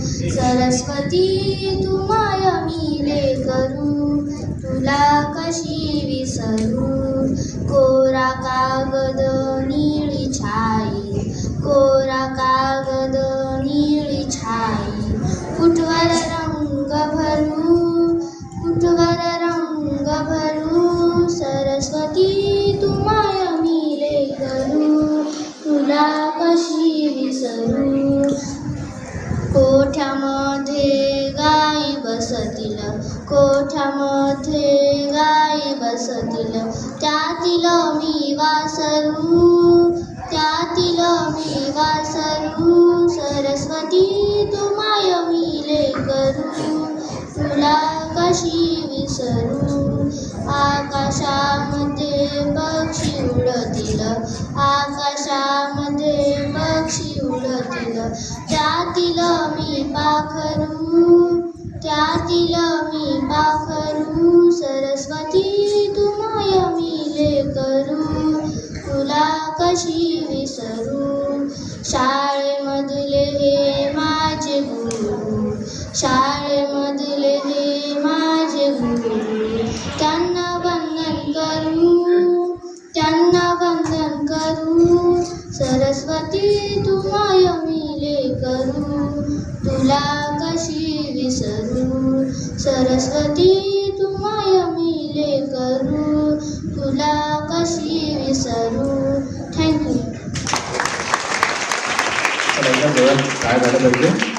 सरस्वती तू माय मी लेकरू, तुला कशी विसरू. कोरा कागद निळी छाई, कोरा कागद निळी छाई. कुठवर रंग भरू, कुठवर रंग भरू. सरस्वती तू माय मी लेकरू, तुला कशी विसरू. कोठ्यामध्ये गाई बसतील, कोठ्यामध्ये गाई बसतील. त्यातील मी वासरू, त्यातील मी वासरू. सरस्वती तू माय मी लेकरू, तुला कशी विसरू. आकाशामध्ये पक्षी उडतील, आकाशामध्ये पक्षी उडतील. त्यातील मी पाखरू, त्यातील मी पाखरू. सरस्वती तू माय मी लेकरू, तुला कशी विसरू. शाळेमधले हे माझे गुरु, शाळेमधले हे माझे गुरु. त्यांना वंदन करू, त्यांना वंदन करू. सरस्वती तू माय मी लेकरू, तुला कशी विसरू. सरस्वती तू माय मी लेकरू, तुला कशी विसरू. थँक्यू. काय झालं पाहिजे.